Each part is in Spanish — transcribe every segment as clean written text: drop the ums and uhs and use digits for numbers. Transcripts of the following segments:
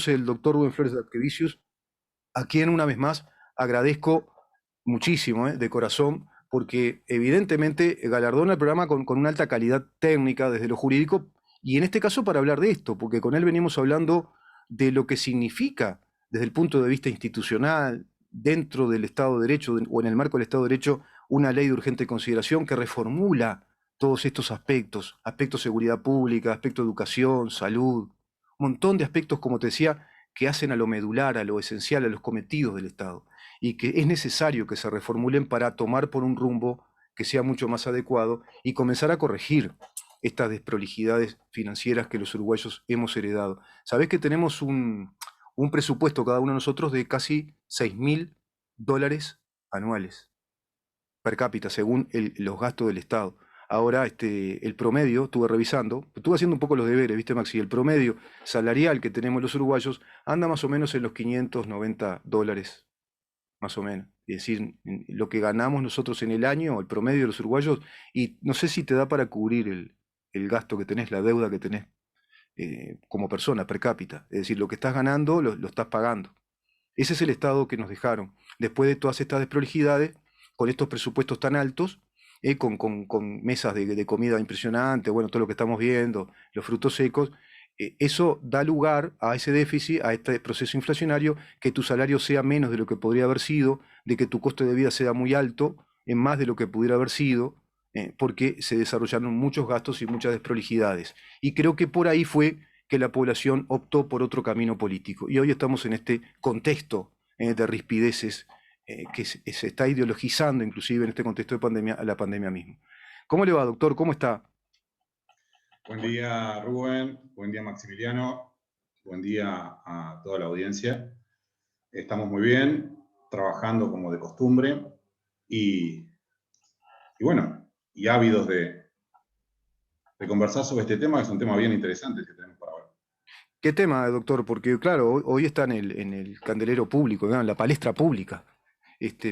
el doctor Rubén Flores de Arquevicius, a quien una vez más agradezco muchísimo, de corazón, porque evidentemente galardona el programa con una alta calidad técnica desde lo jurídico, y en este caso para hablar de esto, porque con él venimos hablando de lo que significa desde el punto de vista institucional, dentro del Estado de Derecho o en el marco del Estado de Derecho, una ley de urgente consideración que reformula todos estos aspectos, aspectos de seguridad pública, aspectos de educación, salud, un montón de aspectos, como te decía, que hacen a lo medular, a lo esencial, a los cometidos del Estado, y que es necesario que se reformulen para tomar por un rumbo que sea mucho más adecuado y comenzar a corregir estas desprolijidades financieras que los uruguayos hemos heredado. Sabés que tenemos un presupuesto cada uno de nosotros de casi $6.000 anuales per cápita, según los gastos del Estado. Ahora, el promedio, estuve revisando, estuve haciendo un poco los deberes, ¿viste, Maxi? El promedio salarial que tenemos los uruguayos anda más o menos en los $590, más o menos. Es decir, lo que ganamos nosotros en el año, el promedio de los uruguayos, y no sé si te da para cubrir el gasto que tenés, la deuda que tenés como persona per cápita. Es decir, lo que estás ganando lo estás pagando. Ese es el estado que nos dejaron. Después de todas estas desprolijidades, con estos presupuestos tan altos, con mesas de comida impresionante, bueno, todo lo que estamos viendo, los frutos secos, eso da lugar a ese déficit, a este proceso inflacionario, que tu salario sea menos de lo que podría haber sido, de que tu costo de vida sea muy alto, en más de lo que pudiera haber sido, porque se desarrollaron muchos gastos y muchas desprolijidades. Y creo que por ahí fue que la población optó por otro camino político. Y hoy estamos en este contexto de rispideces que se está ideologizando, inclusive en este contexto de pandemia, a la pandemia misma. ¿Cómo le va, doctor? ¿Cómo está? Buen día, Rubén. Buen día, Maximiliano. Buen día a toda la audiencia. Estamos muy bien, trabajando como de costumbre y bueno, y ávidos de conversar sobre este tema, que es un tema bien interesante que tenemos para hoy. ¿Qué tema, doctor? Porque, claro, hoy está en el candelero público, ¿no? En la palestra pública.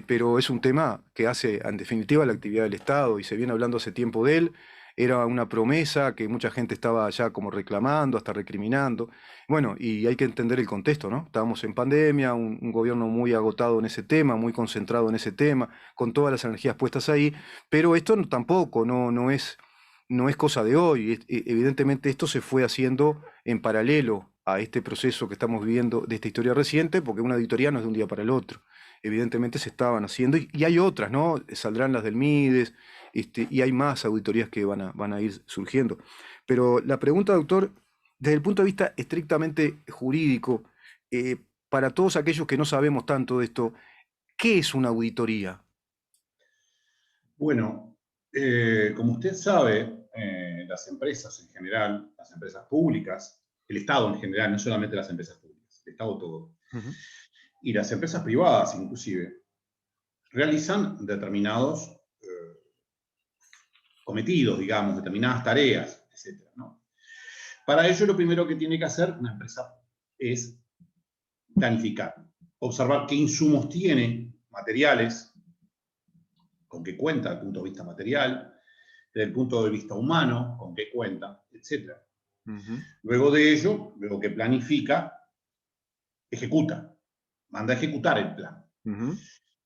Pero es un tema que hace, en definitiva, la actividad del Estado y se viene hablando hace tiempo de él. Era una promesa que mucha gente estaba ya como reclamando, hasta recriminando. Bueno, y hay que entender el contexto, ¿no? Estábamos en pandemia, un gobierno muy agotado en ese tema, muy concentrado en ese tema, con todas las energías puestas ahí, pero esto tampoco, no es cosa de hoy. Evidentemente esto se fue haciendo en paralelo a este proceso que estamos viviendo de esta historia reciente, porque una auditoría no es de un día para el otro. Evidentemente se estaban haciendo, y hay otras, ¿no? Saldrán las del Mides, y hay más auditorías que van a ir surgiendo. Pero la pregunta, doctor, desde el punto de vista estrictamente jurídico, para todos aquellos que no sabemos tanto de esto, ¿qué es una auditoría? Bueno, como usted sabe, las empresas en general, las empresas públicas, el Estado en general, no solamente las empresas públicas, el Estado todo, Ujú. y las empresas privadas inclusive, realizan determinados cometidos, digamos, determinadas tareas, etcétera, ¿no? Para ello, lo primero que tiene que hacer una empresa es planificar, observar qué insumos tiene, materiales, con qué cuenta desde el punto de vista material, desde el punto de vista humano, con qué cuenta, etcétera. Ujú. Luego de ello, luego que planifica, ejecuta, manda a ejecutar el plan. Ujú.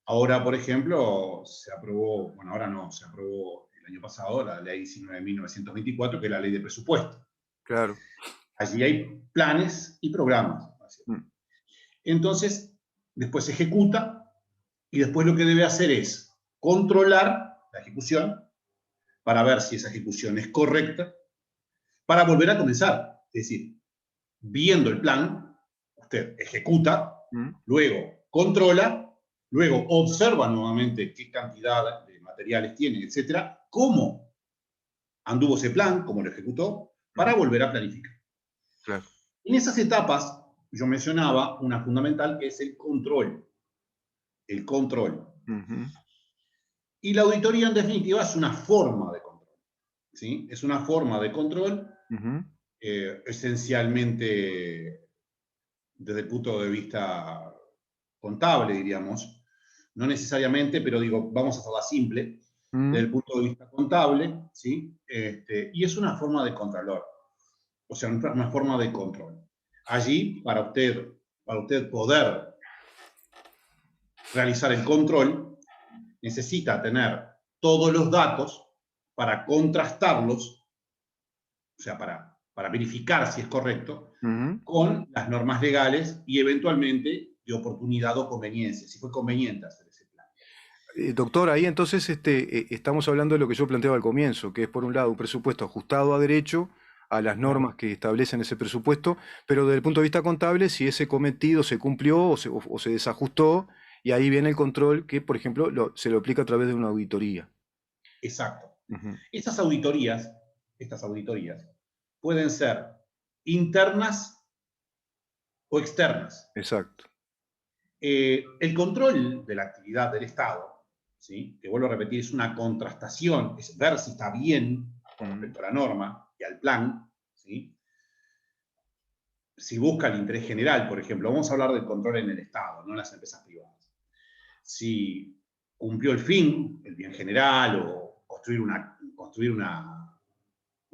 Ahora, por ejemplo, se aprobó, bueno, ahora no, se aprobó el año pasado la ley 19.924, que es la ley de presupuesto. Claro. Allí hay planes y programas. Mm. Entonces, después se ejecuta y después lo que debe hacer es controlar la ejecución para ver si esa ejecución es correcta, para volver a comenzar. Es decir, viendo el plan, usted ejecuta, Mm. luego controla, luego observa nuevamente qué cantidad de materiales tiene, etcétera, cómo anduvo ese plan, cómo lo ejecutó, para Ujú. volver a planificar. Claro. En esas etapas, yo mencionaba una fundamental que es el control. El control. Ujú. Y la auditoría, en definitiva, es una forma de control. ¿Sí? Es una forma de control Ujú. esencialmente desde el punto de vista contable, diríamos. No necesariamente, pero digo, vamos a hacerla simple, desde Mm. el punto de vista contable, ¿sí? Y es una forma de controlor, o sea, una forma de control. Allí, para usted poder realizar el control, necesita tener todos los datos para contrastarlos, o sea, para verificar si es correcto, con las normas legales y eventualmente de oportunidad o conveniencia, si fue conveniente hacer ese plan. Doctor, ahí entonces estamos hablando de lo que yo planteaba al comienzo, que es por un lado un presupuesto ajustado a derecho, a las normas que establecen ese presupuesto, pero desde el punto de vista contable, si ese cometido se cumplió o se desajustó, y ahí viene el control que, por ejemplo, se lo aplica a través de una auditoría. Exacto. Estas auditorías pueden ser internas o externas. Exacto. El control de la actividad del Estado, ¿sí?, que vuelvo a repetir, es una contrastación, es ver si está bien con respecto a la norma y al plan, ¿sí? Si busca el interés general, por ejemplo, vamos a hablar del control en el Estado, no en las empresas privadas. Si cumplió el fin, el bien general, o construir un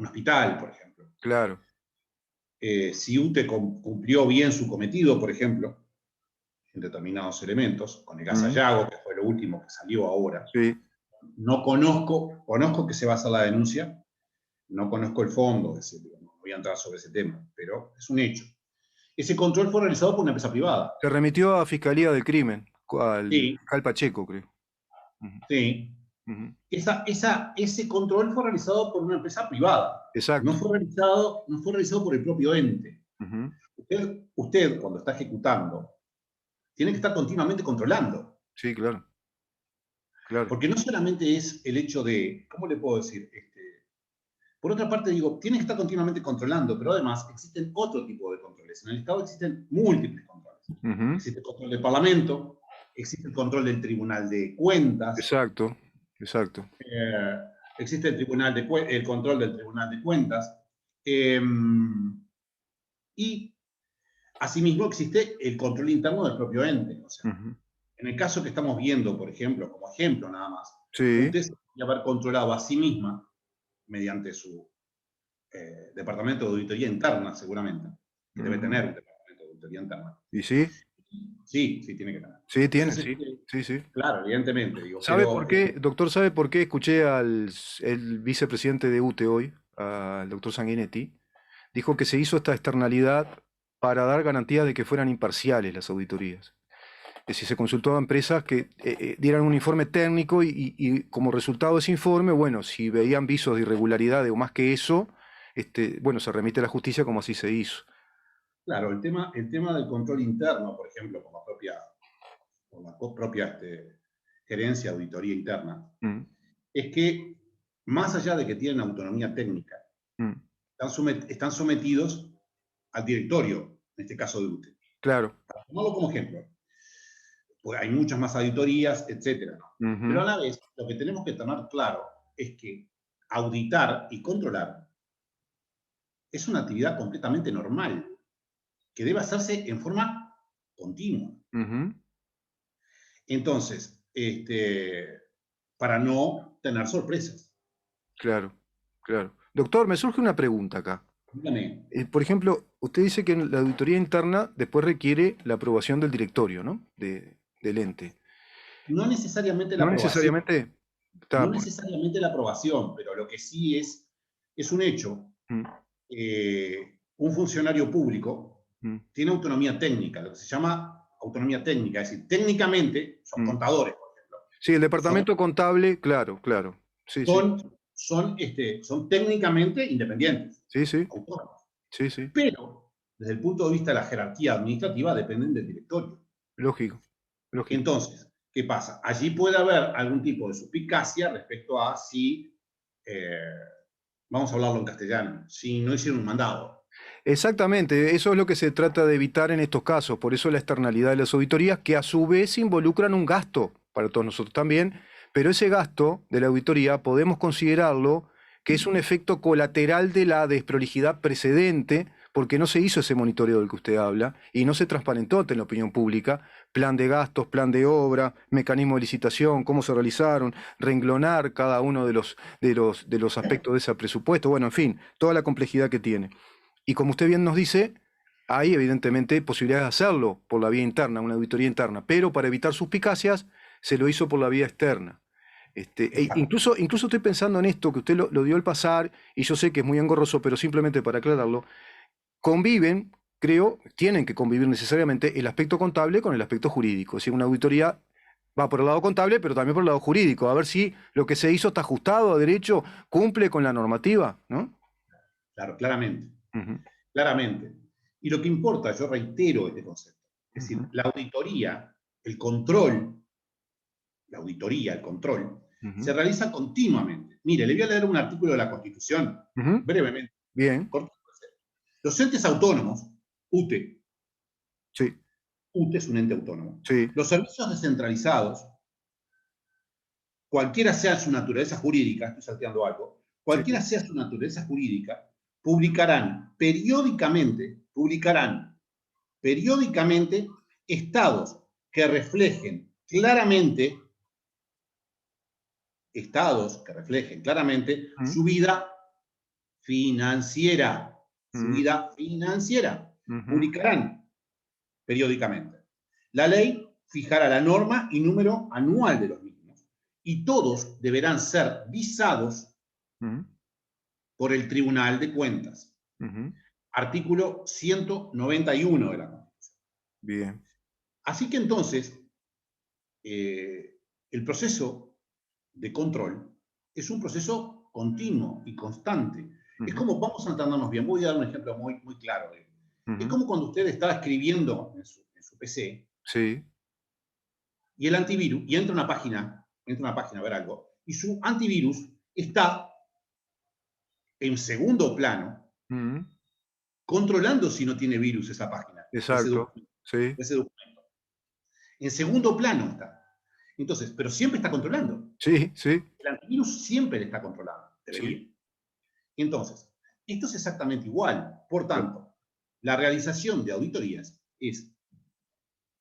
hospital, por ejemplo. Claro. Si UTE cumplió bien su cometido, por ejemplo, en determinados elementos, con el gas Sayago, que fue lo último que salió ahora. Sí. No conozco que se va a hacer la denuncia, no conozco el fondo, no voy a entrar sobre ese tema, pero es un hecho. Ese control fue realizado por una empresa privada. Se remitió a Fiscalía del Crimen, al Sí. fiscal Pacheco, creo. Sí. Ese control fue realizado por una empresa privada. Exacto. No fue realizado por el propio ente. Usted, cuando está ejecutando, tiene que estar continuamente controlando. Sí, claro. Claro. Porque no solamente es el hecho de, ¿cómo le puedo decir? Por otra parte, digo, tiene que estar continuamente controlando, pero además existen otro tipo de controles. En el Estado existen múltiples controles. Existe el control del Parlamento, existe el control del Tribunal de Cuentas. Exacto, exacto. Existe el control del Tribunal de Cuentas. Y asimismo existe el control interno del propio ente. O sea, en el caso que estamos viendo, por ejemplo, como ejemplo nada más, usted se podría haber controlado a sí misma mediante su departamento de auditoría interna, seguramente, que debe tener un departamento de auditoría interna. ¿Y sí? Sí, tiene que tener. Sí, tiene, Entonces, sí. Claro, evidentemente. Digo, ¿Sabe por qué, doctor, sabe por qué escuché al vicepresidente de UTE hoy, al doctor Sanguinetti? Dijo que se hizo esta externalidad para dar garantía de que fueran imparciales las auditorías. Es decir, se consultó a empresas que dieran un informe técnico y como resultado de ese informe, bueno, si veían visos de irregularidades o más que eso, bueno, se remite a la justicia como así se hizo. Claro, el tema del control interno, por ejemplo, por la propia gerencia de auditoría interna, es que más allá de que tienen autonomía técnica, están sometidos al directorio, en este caso de UTE. Claro. Para tomarlo como ejemplo, pues hay muchas más auditorías, etc. Pero a la vez, lo que tenemos que tener claro es que auditar y controlar es una actividad completamente normal, que debe hacerse en forma continua. Entonces, para no tener sorpresas. Claro. Doctor, me surge una pregunta acá. Dígame. Por ejemplo, usted dice que la auditoría interna después requiere la aprobación del directorio, ¿no? Del ente. No necesariamente la aprobación. Necesariamente. No necesariamente la aprobación, pero lo que sí es un hecho. Un funcionario público tiene autonomía técnica, lo que se llama autonomía técnica, es decir, técnicamente son contadores, por ejemplo. Sí, el departamento contable, claro. Sí, son técnicamente independientes, autónomos. Sí. Pero, desde el punto de vista de la jerarquía administrativa, dependen del directorio. Lógico. Entonces, ¿qué pasa? Allí puede haber algún tipo de suspicacia respecto a si, vamos a hablarlo en castellano, si no hicieron un mandado. Exactamente, eso es lo que se trata de evitar en estos casos, por eso la externalidad de las auditorías, que a su vez involucran un gasto para todos nosotros también, pero ese gasto de la auditoría podemos considerarlo que es un efecto colateral de la desprolijidad precedente, porque no se hizo ese monitoreo del que usted habla y no se transparentó ante la opinión pública, plan de gastos, plan de obra, mecanismo de licitación, cómo se realizaron, renglonar cada uno de los aspectos de ese presupuesto, bueno, en fin, toda la complejidad que tiene. Y como usted bien nos dice, hay evidentemente posibilidades de hacerlo por la vía interna, una auditoría interna, pero para evitar suspicacias se lo hizo por la vía externa. Exacto. Incluso estoy pensando en esto, que usted lo dio al pasar, y yo sé que es muy engorroso, pero simplemente para aclararlo, conviven, creo, tienen que convivir necesariamente el aspecto contable con el aspecto jurídico. Es decir, una auditoría va por el lado contable, pero también por el lado jurídico, a ver si lo que se hizo está ajustado a derecho, cumple con la normativa, ¿no? Claro, claramente. Ujú, Claramente. Y lo que importa, yo reitero este concepto, es decir, ujú, la auditoría, el control, la auditoría, el control, ujú, se realiza continuamente. Mire, le voy a leer un artículo de la Constitución, ujú. brevemente. Bien, Los entes autónomos, UTE, sí, UTE es un ente autónomo. sí, Los servicios descentralizados, cualquiera sea su naturaleza jurídica, estoy salteando algo, sí, cualquiera sea su naturaleza jurídica, publicarán periódicamente estados que reflejen claramente, ujú, su vida financiera, su ujú, vida financiera. ujú, Publicarán periódicamente. La ley fijará la norma y número anual de los mismos y todos deberán ser visados ujú, por el Tribunal de Cuentas. ujú. Artículo 191 de la Constitución. Bien. Así que entonces, el proceso de control es un proceso continuo y constante. Es Ujú, como, vamos a entendernos bien, voy a dar un ejemplo muy claro. Es ujú. como cuando usted está escribiendo en su PC Sí, y el antivirus, y entra a una página a ver algo, y su antivirus está en segundo plano, ujú, controlando si no tiene virus esa página, o ese exacto. documento. Sí, o ese documento. En segundo plano está. Entonces, pero siempre está controlando. sí, sí, El antivirus siempre le está controlando, sí. debería. Entonces, esto es exactamente igual. Por Claro. tanto, la realización de auditorías es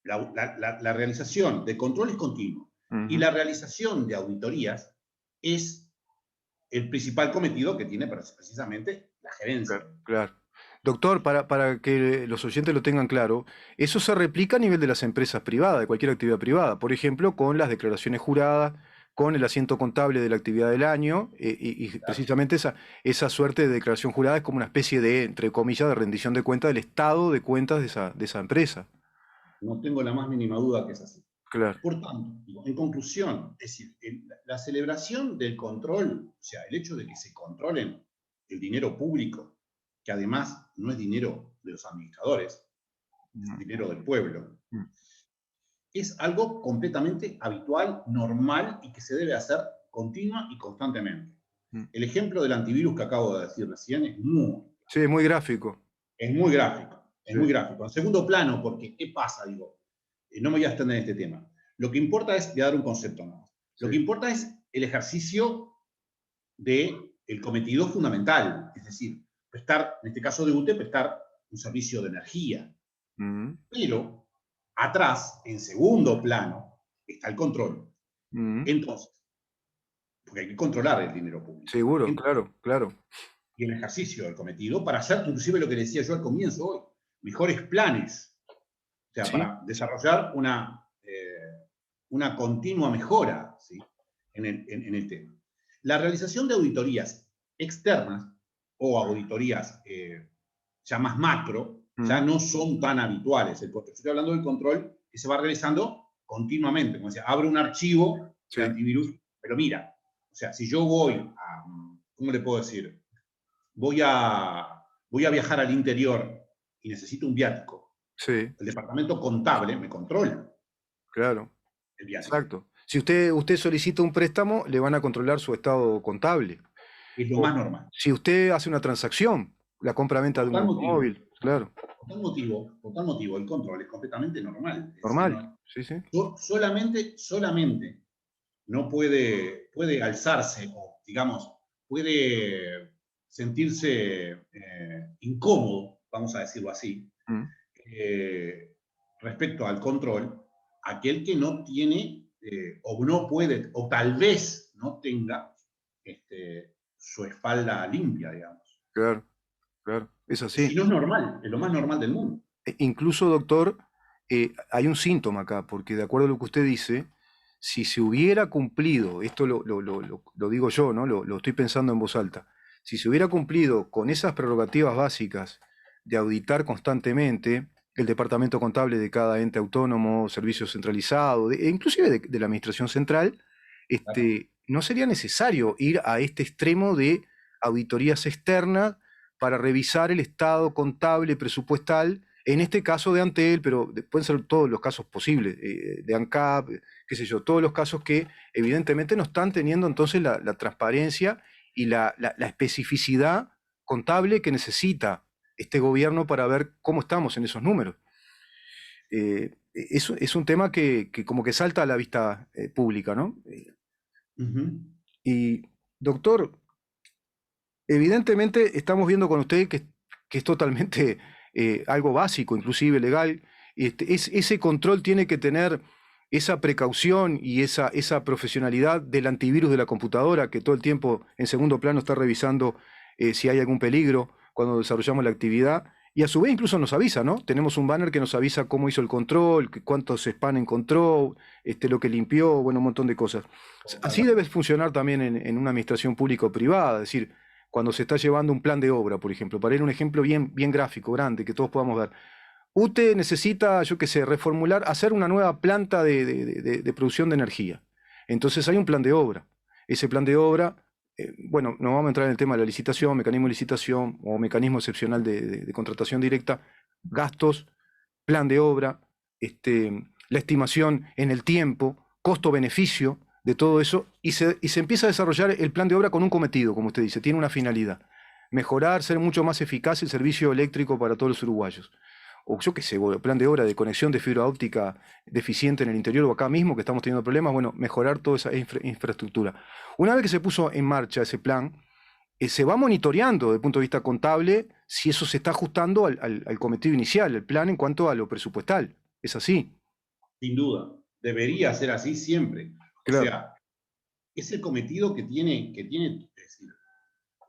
la realización de controles continuos y Ujú, la realización de auditorías es el principal cometido que tiene precisamente la gerencia. claro, claro. Doctor, para que los oyentes lo tengan claro, eso se replica a nivel de las empresas privadas, de cualquier actividad privada. Por ejemplo, con las declaraciones juradas, con el asiento contable de la actividad del año, y Claro. precisamente esa suerte de declaración jurada es como una especie de, entre comillas, de rendición de cuentas del estado de cuentas de esa empresa. No tengo la más mínima duda que es así. Claro. Por tanto, en conclusión, es decir, la celebración del control, o sea, el hecho de que se controlen el dinero público, que además no es dinero de los administradores, es Ujú, dinero del pueblo, ujú, es algo completamente habitual, normal y que se debe hacer continua y constantemente. ujú. El ejemplo del antivirus que acabo de decir recién Sí, muy gráfico. es muy gráfico, es Sí, muy gráfico. En segundo plano, porque ¿qué pasa? Digo, no me voy a extender en este tema. Lo que importa es, voy a dar un concepto más. Lo sí. que importa es el ejercicio del cometido fundamental, es decir, prestar, en este caso de UTE, prestar un servicio de energía. Ujú, Pero atrás, en segundo plano, está el control. ujú. Entonces, porque hay que controlar el dinero público. Seguro, Entonces, claro, claro. y el ejercicio del cometido para hacer inclusive lo que decía yo al comienzo hoy, mejores planes, o sea, Sí. para desarrollar una continua mejora, ¿sí? en el tema. La realización de auditorías externas o auditorías ya más macro, ya Ujú, no son tan habituales. Estoy hablando del control que se va realizando continuamente. Como decía, abre un archivo de sí, antivirus, pero mira, o sea, si yo voy a, ¿cómo le puedo decir? Voy a, voy a viajar al interior y necesito un viático. sí, El departamento contable me controla claro. el viático. Exacto. Si usted solicita un préstamo, le van a controlar su estado contable. Es lo O más normal. si usted hace una transacción, la compra-venta de Por un tal motivo, automóvil, claro. por tal motivo, el control es completamente normal. Es decir, Normal. no, Sí, sí. solamente no puede alzarse o, digamos, puede sentirse incómodo, vamos a decirlo así, Mm, eh, respecto al control, aquel que no tiene o no puede, o tal vez no tenga su espalda limpia, digamos. claro, claro, es Si así. no es normal, es lo más normal del mundo. Incluso, doctor, hay un síntoma acá, porque de acuerdo a lo que usted dice, si se hubiera cumplido, esto lo digo yo, ¿no? Lo estoy pensando en voz alta, si se hubiera cumplido con esas prerrogativas básicas de auditar constantemente el departamento contable de cada ente autónomo, servicio centralizado, e inclusive de la administración central, Claro. no sería necesario ir a este extremo de auditorías externas para revisar el estado contable presupuestal en este caso de Antel, pero pueden ser todos los casos posibles, de ANCAP, qué sé yo, todos los casos que evidentemente no están teniendo entonces la transparencia y la especificidad contable que necesita este gobierno para ver cómo estamos en esos números. Es un tema que como que salta a la vista pública, ¿no? Ujú. Y, doctor, evidentemente estamos viendo con usted que es totalmente algo básico, inclusive legal. Ese control tiene que tener esa precaución y esa profesionalidad del antivirus de la computadora que todo el tiempo en segundo plano está revisando si hay algún peligro cuando desarrollamos la actividad. Y a su vez incluso nos avisa, ¿no? Tenemos un banner que nos avisa cómo hizo el control, cuántos spam encontró, lo que limpió, bueno, un montón de cosas. Así Totalmente. debe funcionar también en una administración pública o privada, es decir, cuando se está llevando un plan de obra, por ejemplo, para ir a un ejemplo bien gráfico, grande, que todos podamos ver. UTE necesita, yo qué sé, reformular, hacer una nueva planta de producción de energía. Entonces hay un plan de obra. Ese plan de obra, bueno, no vamos a entrar en el tema de la licitación, mecanismo de licitación o mecanismo excepcional de contratación directa, gastos, plan de obra, la estimación en el tiempo, costo-beneficio de todo eso, y se empieza a desarrollar el plan de obra con un cometido, como usted dice, tiene una finalidad: mejorar, ser mucho más eficaz el servicio eléctrico para todos los uruguayos. O yo qué sé, bueno, plan de obra de conexión de fibra óptica deficiente en el interior o acá mismo, que estamos teniendo problemas, bueno, mejorar toda esa infraestructura. Una vez que se puso en marcha ese plan, se va monitoreando desde el punto de vista contable si eso se está ajustando al cometido inicial, el plan en cuanto a lo presupuestal. Es así. Sin duda. Debería ser así siempre. O Claro, sea, es el cometido que tiene, es decir,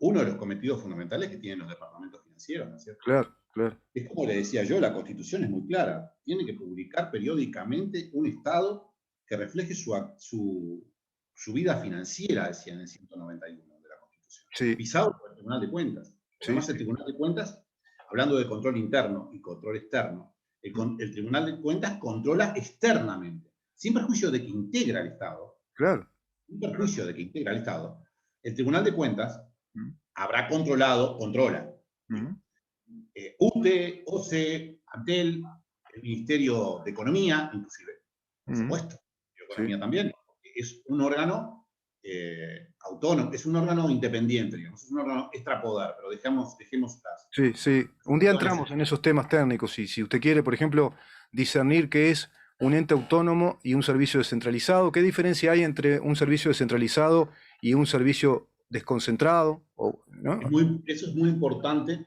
uno de los cometidos fundamentales que tienen los departamentos financieros, ¿no es cierto? claro, claro. Es como le decía yo, la Constitución es muy clara. Tiene que publicar periódicamente un estado que refleje su vida financiera, decía en el 191 de la Constitución. Sí, Pisado por el Tribunal de Cuentas. Porque sí, además el sí. Tribunal de Cuentas, hablando de control interno y control externo, Mm, el Tribunal de Cuentas controla externamente, sin perjuicio de que integra el Estado, claro. sin perjuicio de que integra el Estado. El Tribunal de Cuentas Mm, habrá controla, digo, mm, UTE, OCE, Antel, el Ministerio de Economía, inclusive, por mm, supuesto, de sí. Economía también, porque es un órgano autónomo, es un órgano independiente, digamos, es un órgano extrapoder, pero dejemos Sí, sí. Un día entramos en esos temas técnicos y si usted quiere, por ejemplo, discernir qué es un ente autónomo y un servicio descentralizado, ¿qué diferencia hay entre un servicio descentralizado y un servicio desconcentrado? O, ¿no? eso es muy importante,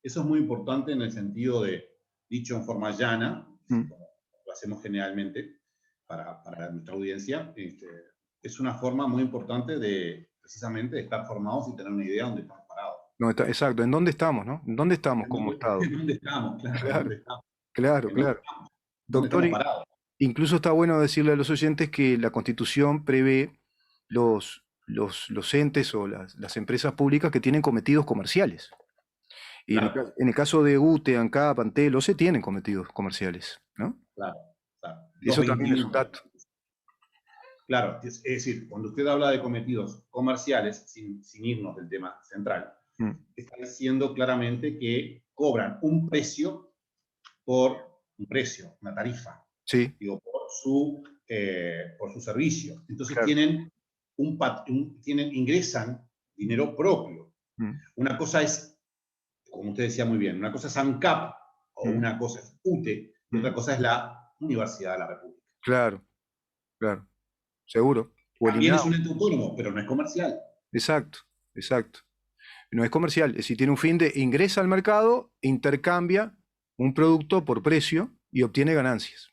eso es muy importante en el sentido de, dicho en forma llana, Mm. como lo hacemos generalmente para nuestra audiencia, es una forma muy importante de, precisamente, de estar formados y tener una idea de dónde estamos parados. No, exacto, ¿en dónde estamos, no? ¿En dónde estamos como Estado? En dónde estamos? Claro, en Claro, dónde estamos, claro, en dónde claro. estamos, en dónde Doctor, estamos parados. incluso está bueno decirle a los oyentes que la Constitución prevé los entes o las empresas públicas que tienen cometidos comerciales. Y Claro, en el caso de UTE, ANCAP, Antel, se tienen cometidos comerciales, ¿no? claro, claro. Los Eso también es 21. un dato. Claro, es decir, cuando usted habla de cometidos comerciales, sin irnos del tema central, Mm, está diciendo claramente que cobran un precio por un precio, una tarifa, sí, digo, por su servicio. Entonces claro. ingresan dinero propio. Mm, Una cosa es, como usted decía muy bien, una cosa es ANCAP o mm, una cosa es UTE y otra mm. cosa es la Universidad de la República. Claro, claro, seguro. O el También es un INAO. ente autónomo, pero no es comercial. Exacto, exacto. No es comercial, es decir, tiene un fin de ingresa al mercado, intercambia un producto por precio y obtiene ganancias.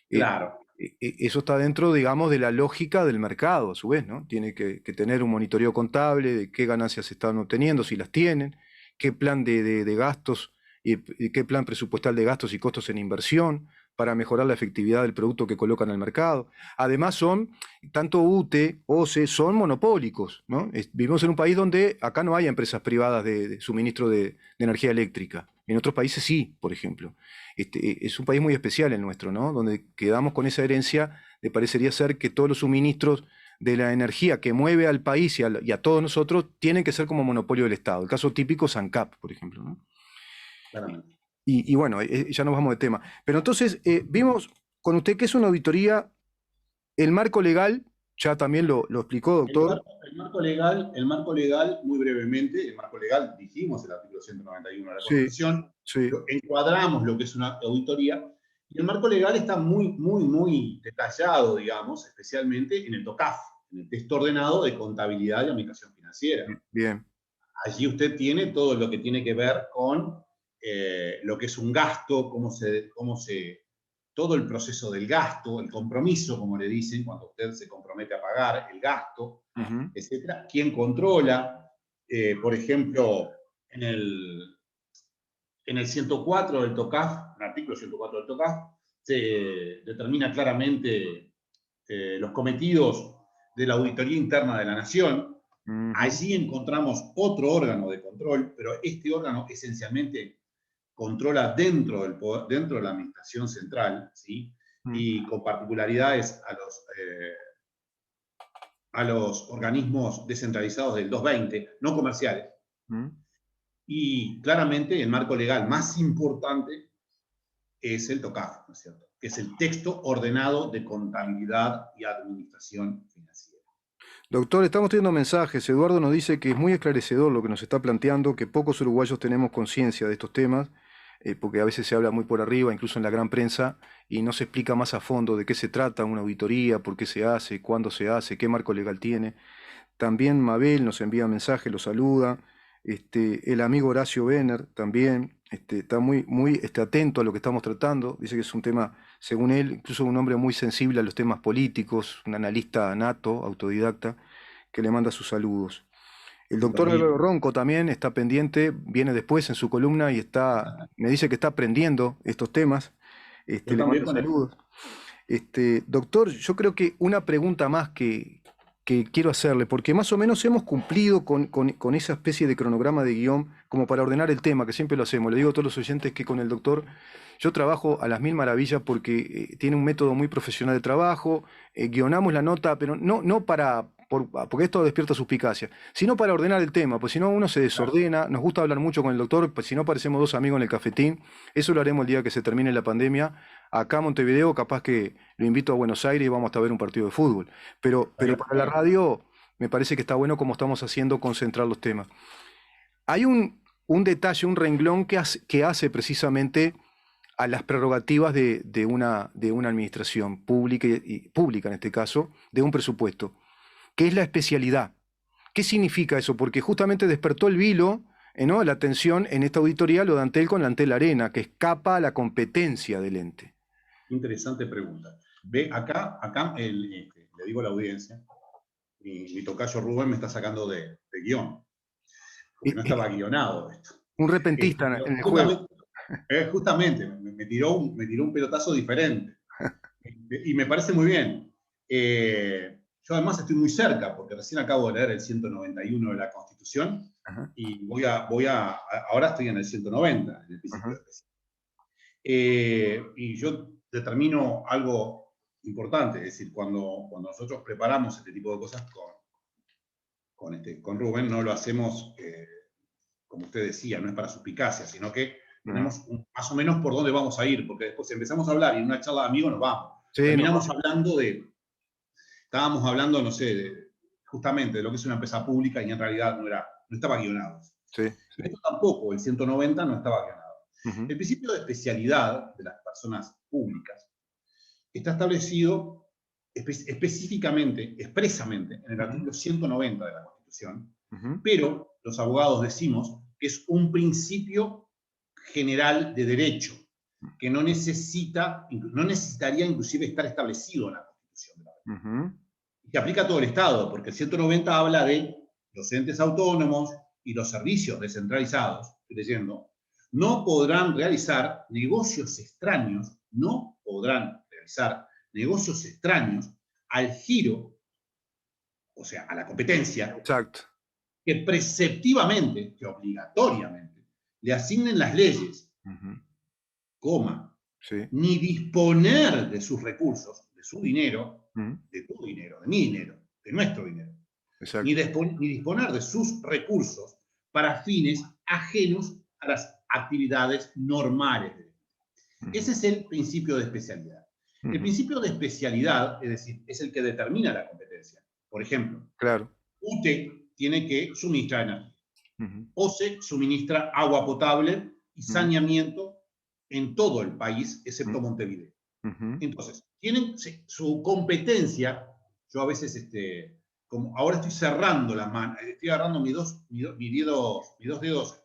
Eh, Claro, Eso está dentro, digamos, de la lógica del mercado, a su vez, ¿no? Tiene que tener un monitoreo contable de qué ganancias se están obteniendo, si las tienen, qué plan de gastos y qué plan presupuestal de gastos y costos en inversión para mejorar la efectividad del producto que colocan al mercado. Además tanto UTE, OCE, son monopólicos, ¿no? Vivimos en un país donde acá no hay empresas privadas de suministro de energía eléctrica. En otros países sí, por ejemplo. Es un país muy especial el nuestro, ¿no? Donde quedamos con esa herencia de parecería ser que todos los suministros de la energía que mueve al país y a todos nosotros tienen que ser como monopolio del Estado. El caso típico es ANCAP, por ejemplo, ¿no? Claramente. Y bueno, ya nos vamos de tema. Pero entonces, vimos con usted que es una auditoría, el marco legal, ya también lo explicó, doctor. El marco legal, muy brevemente, el marco legal, dijimos el artículo 191 de la Sí, Constitución, sí. encuadramos lo que es una auditoría, y el marco legal está muy detallado, digamos, especialmente en el TOCAF, en el texto ordenado de contabilidad y administración financiera. Bien. Allí usted tiene todo lo que tiene que ver con lo que es un gasto, todo el proceso del gasto, el compromiso, como le dicen, cuando usted se compromete a pagar el gasto, etcétera. ¿Quién controla? Por ejemplo, en el 104 del TOCAF, en el artículo 104 del TOCAF, se determina claramente los cometidos de la auditoría interna de la Nación. Allí encontramos otro órgano de control, pero este órgano esencialmente controla dentro de la administración central, ¿sí? Y con particularidades a los organismos descentralizados del 220, no comerciales. Y claramente el marco legal más importante es el TOCAF, ¿no es cierto? Que es el texto ordenado de contabilidad y administración financiera. Doctor, estamos teniendo mensajes. Eduardo nos dice que es muy esclarecedor lo que nos está planteando, que pocos uruguayos tenemos conciencia de estos temas, porque a veces se habla muy por arriba, incluso en la gran prensa, y no se explica más a fondo de qué se trata una auditoría, por qué se hace, cuándo se hace, qué marco legal tiene. También Mabel nos envía mensaje, lo saluda. El amigo Horacio Benner también está muy atento a lo que estamos tratando. Dice que es un tema, según él, incluso un hombre muy sensible a los temas políticos, un analista nato, autodidacta, que le manda sus saludos. El doctor Álvaro Ronco también está pendiente, viene después en su columna y me dice que está aprendiendo estos temas. Le mando saludos. Doctor, yo creo que una pregunta más que quiero hacerle, porque más o menos hemos cumplido con esa especie de cronograma de guión como para ordenar el tema, que siempre lo hacemos. Le digo a todos los oyentes que con el doctor yo trabajo a las mil maravillas porque tiene un método muy profesional de trabajo, guionamos la nota, pero no porque esto despierta suspicacia, sino para ordenar el tema, pues si no uno se desordena, nos gusta hablar mucho con el doctor, pues si no parecemos dos amigos en el cafetín, eso lo haremos el día que se termine la pandemia. Acá en Montevideo, capaz que lo invito a Buenos Aires y vamos hasta ver un partido de fútbol. Pero para la radio me parece que está bueno como estamos haciendo concentrar los temas. Hay un detalle, un renglón que hace precisamente a las prerrogativas de una administración pública, y pública en este caso, de un presupuesto, que es la especialidad. ¿Qué significa eso? Porque justamente despertó el vilo, ¿no? La atención en esta auditoría, lo de Antel con la Antel Arena, que escapa a la competencia del ente. Interesante pregunta. Ve, acá le digo a la audiencia, mi tocayo Rubén me está sacando de guión, porque no estaba guionado esto. Un repentista en el juego. Justamente, me tiró un pelotazo diferente. Y me parece muy bien. Yo además estoy muy cerca, porque recién acabo de leer el 191 de la Constitución, y ahora estoy en el 190, en el principio especial. Y yo determino algo importante, es decir, cuando nosotros preparamos este tipo de cosas con Rubén, no lo hacemos, como usted decía, no es para suspicacia, sino que tenemos más o menos por dónde vamos a ir, porque después empezamos a hablar y en una charla de amigos nos vamos. Sí, terminamos estábamos hablando, no sé, justamente de lo que es una empresa pública y en realidad no estaba guionado. Sí. Esto tampoco, el 190 no estaba guionado. El principio de especialidad de las personas públicas está establecido específicamente, expresamente, en el artículo 190 de la Constitución, pero los abogados decimos que es un principio general de derecho, que no necesitaría inclusive estar establecido en la Constitución. Y que aplica a todo el Estado, porque el 190 habla de los entes autónomos, y los servicios descentralizados, estoy leyendo, no podrán realizar negocios extraños, al giro, o sea, a la competencia, Exacto. que preceptivamente, que obligatoriamente, le asignen las leyes, coma, Sí. ni disponer de sus recursos, de su dinero, Mm. de tu dinero, de mi dinero, de nuestro dinero, Exacto. ni disponer de sus recursos para fines ajenos a las actividades normales. Ese es el principio de especialidad. El principio de especialidad, es decir, es el que determina la competencia. Por ejemplo, Claro. UTE tiene que suministrar energía. OCE suministra agua potable y saneamiento en todo el país, excepto Montevideo. Entonces, tienen su competencia. Yo a veces, como ahora estoy cerrando la mano, estoy agarrando mis dos dedos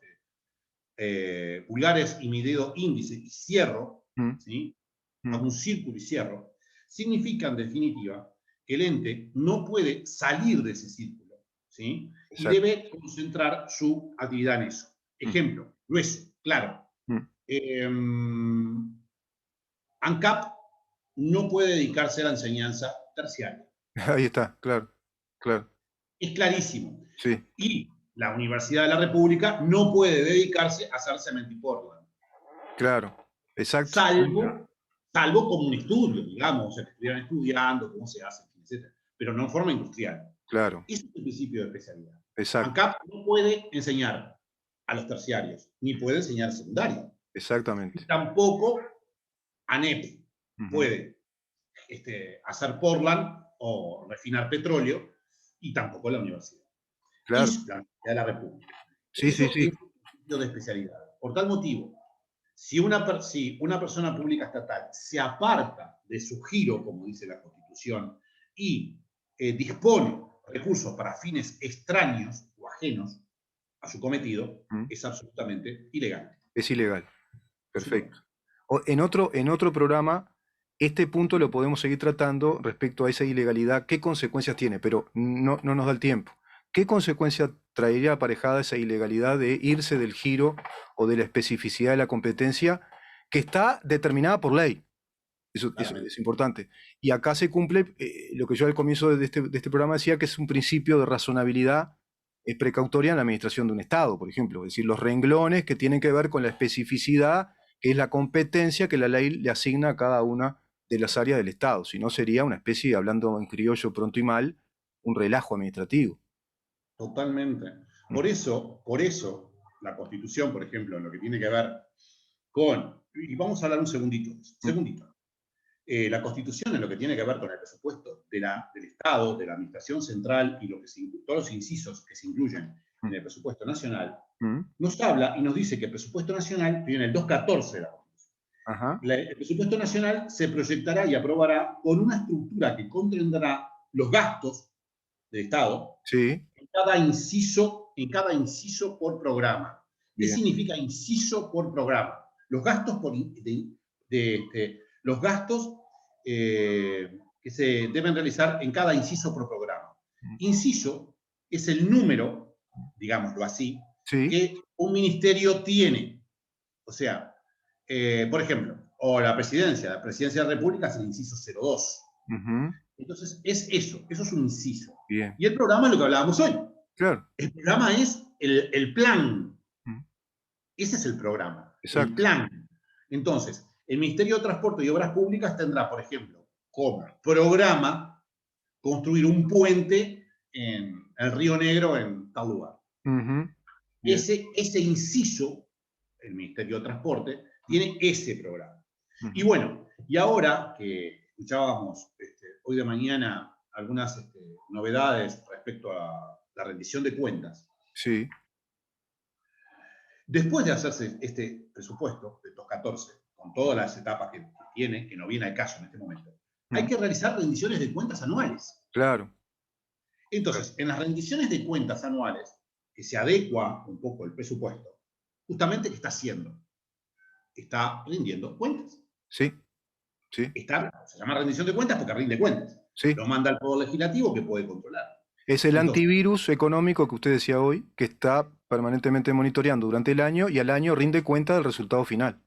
pulgares y mi dedo índice y cierro, ¿sí? Hago un círculo y cierro. Significa, en definitiva, que el ente no puede salir de ese círculo, ¿sí? Y debe concentrar su actividad en eso. Ejemplo, grueso, claro. ANCAP no puede dedicarse a la enseñanza terciaria. Ahí está, claro, claro. Es clarísimo. Sí. Y la Universidad de la República no puede dedicarse a hacer cement y Portland. Claro, exacto. Salvo como un estudio, digamos, o sea, que estuvieran estudiando cómo se hace, etc. Pero no en forma industrial. Claro. Ese es el principio de especialidad. Exacto. ANCAP no puede enseñar a los terciarios, ni puede enseñar secundaria. Exactamente. Y tampoco ANEP puede hacer Portland o refinar petróleo, y tampoco la universidad. Claro. Es la Universidad de la República. Sí, Eso sí, sí. es el principio de especialidad. Por tal motivo, si una persona pública estatal se aparta de su giro, como dice la Constitución, y dispone recursos para fines extraños o ajenos a su cometido, es absolutamente ilegal. Es ilegal. Perfecto. En otro programa, este punto lo podemos seguir tratando respecto a esa ilegalidad, qué consecuencias tiene, pero no nos da el tiempo. ¿Qué consecuencia traería aparejada esa ilegalidad de irse del giro o de la especificidad de la competencia que está determinada por ley? Eso es importante. Y acá se cumple lo que yo al comienzo de este programa decía, que es un principio de razonabilidad precautoria en la administración de un Estado, por ejemplo. Es decir, los renglones que tienen que ver con la especificidad, que es la competencia que la ley le asigna a cada una de las áreas del Estado. Si no, sería una especie, hablando en criollo pronto y mal, un relajo administrativo. Totalmente. Por eso, la Constitución, por ejemplo, en lo que tiene que ver con, y vamos a hablar un segundito. La Constitución, en lo que tiene que ver con el presupuesto del Estado, de la Administración Central y todos los incisos que se incluyen en el presupuesto nacional, nos habla y nos dice que el presupuesto nacional, viene el 214 de la Constitución, el presupuesto nacional se proyectará y aprobará con una estructura que contendrá los gastos del Estado en cada inciso por programa. ¿Qué significa inciso por programa? Los gastos que se deben realizar en cada inciso por programa. Inciso es el número, digámoslo así, que un ministerio tiene. O sea, por ejemplo, o la presidencia de la República es el inciso 02. Entonces, es eso es un inciso. Bien. Y el programa es lo que hablábamos hoy. Claro. El programa es el plan. Ese es el programa. Exacto. El plan. Entonces, el Ministerio de Transporte y Obras Públicas tendrá, por ejemplo, como programa construir un puente en el Río Negro en tal lugar. Ese inciso, el Ministerio de Transporte, tiene ese programa. Y bueno, y ahora que escuchábamos hoy de mañana algunas novedades respecto a la rendición de cuentas. Sí. Después de hacerse este presupuesto de 214, con todas las etapas que tiene, que no viene al caso en este momento, hay que realizar rendiciones de cuentas anuales. Claro. Entonces, en las rendiciones de cuentas anuales, que se adecua un poco el presupuesto, justamente, ¿qué está haciendo? Está rindiendo cuentas. Sí. Se llama rendición de cuentas porque rinde cuentas. Lo manda al Poder Legislativo, que puede controlar. Es el antivirus económico que usted decía hoy, que está permanentemente monitoreando durante el año y al año rinde cuenta del resultado final.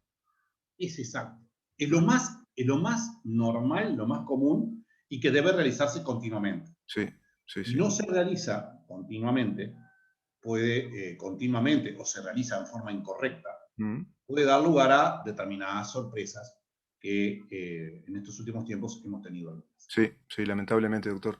Es exacto. Es lo más normal, lo más común y que debe realizarse continuamente. Sí, sí, Si sí. no se realiza continuamente, continuamente o se realiza en forma incorrecta, puede dar lugar a determinadas sorpresas que en estos últimos tiempos hemos tenido. Sí, sí, lamentablemente, doctor.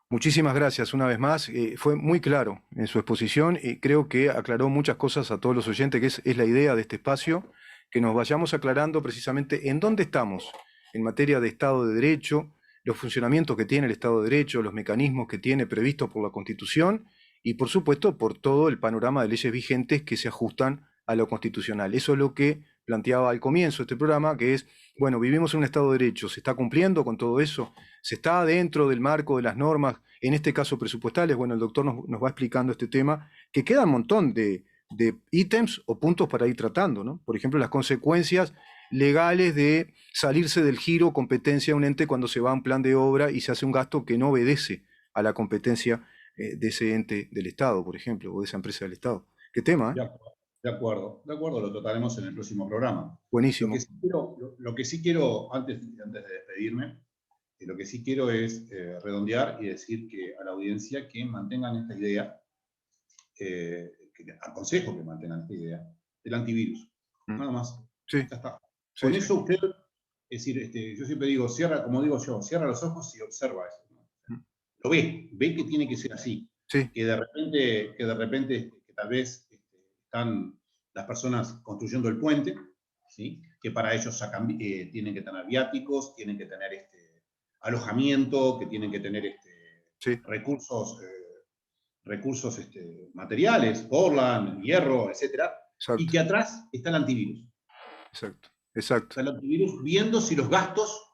Muchísimas gracias una vez más. Fue muy claro en su exposición y creo que aclaró muchas cosas a todos los oyentes, que es la idea de este espacio, que nos vayamos aclarando precisamente en dónde estamos en materia de Estado de Derecho, los funcionamientos que tiene el Estado de Derecho, los mecanismos que tiene previstos por la Constitución y, por supuesto, por todo el panorama de leyes vigentes que se ajustan a lo constitucional. Eso es lo que planteaba al comienzo de este programa, que es, bueno, vivimos en un Estado de Derecho, ¿se está cumpliendo con todo eso? ¿Se está dentro del marco de las normas, en este caso presupuestales? Bueno, el doctor nos va explicando este tema, que queda un montón de ítems o puntos para ir tratando, ¿no? Por ejemplo, las consecuencias legales de salirse del giro competencia de un ente cuando se va a un plan de obra y se hace un gasto que no obedece a la competencia de ese ente del Estado, por ejemplo, o de esa empresa del Estado. ¿Qué tema, eh? De acuerdo, lo trataremos en el próximo programa. Buenísimo. Lo que sí quiero antes de despedirme, lo que sí quiero es redondear y decir que a la audiencia que mantengan esta idea, que aconsejo que mantengan esta idea, del antivirus. Nada más. Sí. Ya está. Sí, Con sí. eso usted, es decir, yo siempre digo, cierra, como digo yo, cierra los ojos y observa eso. Lo ve que tiene que ser así. Sí. Que de repente que tal vez están las personas construyendo el puente, ¿sí? Que para ellos tienen que tener viáticos, tienen que tener alojamiento, que tienen que tener Sí. recursos materiales, Portland, hierro, etc. Y que atrás está el antivirus. Exacto, exacto. Está el antivirus viendo si los gastos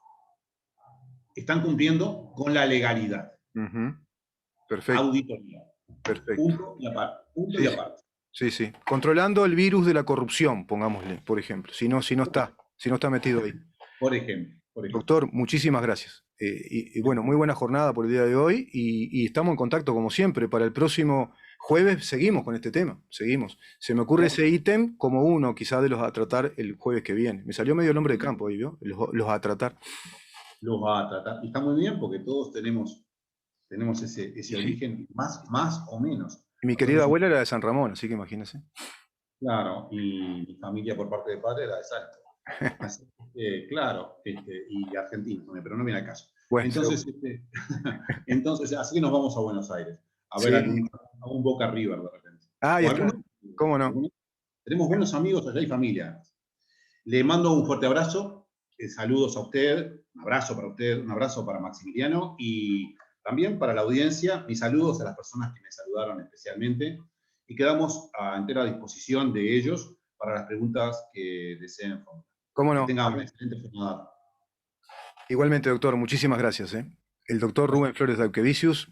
están cumpliendo con la legalidad. Perfecto. Auditoría. Perfecto. Punto y aparte. Sí, sí. Controlando el virus de la corrupción, pongámosle, por ejemplo. Si no está metido ahí. Por ejemplo. Doctor, muchísimas gracias. Y bueno, muy buena jornada por el día de hoy y estamos en contacto como siempre. Para el próximo jueves seguimos con este tema, seguimos. Se me ocurre ese ítem como uno quizá de los a tratar el jueves que viene. Me salió medio el nombre de campo ahí, ¿vio? Los a tratar. Los va a tratar. Y está muy bien porque todos tenemos ese origen más o menos. Y mi querida abuela era de San Ramón, así que imagínese. Claro, y mi familia por parte de padre era de Salto. Así, claro, y argentino, pero no viene al caso. Bueno, entonces, así que nos vamos a Buenos Aires, a ver a un Boca River de repente. Ah, ya está. ¿Cómo no? Tenemos buenos amigos allá y familia. Le mando un fuerte abrazo, saludos a usted, un abrazo para usted, un abrazo para Maximiliano y también para la audiencia, mis saludos a las personas que me saludaron especialmente y quedamos a entera disposición de ellos para las preguntas que deseen formular. ¿Cómo no? Que tengan una excelente jornada. Igualmente, doctor, muchísimas gracias. El doctor Rubén Flores de Auquevicius.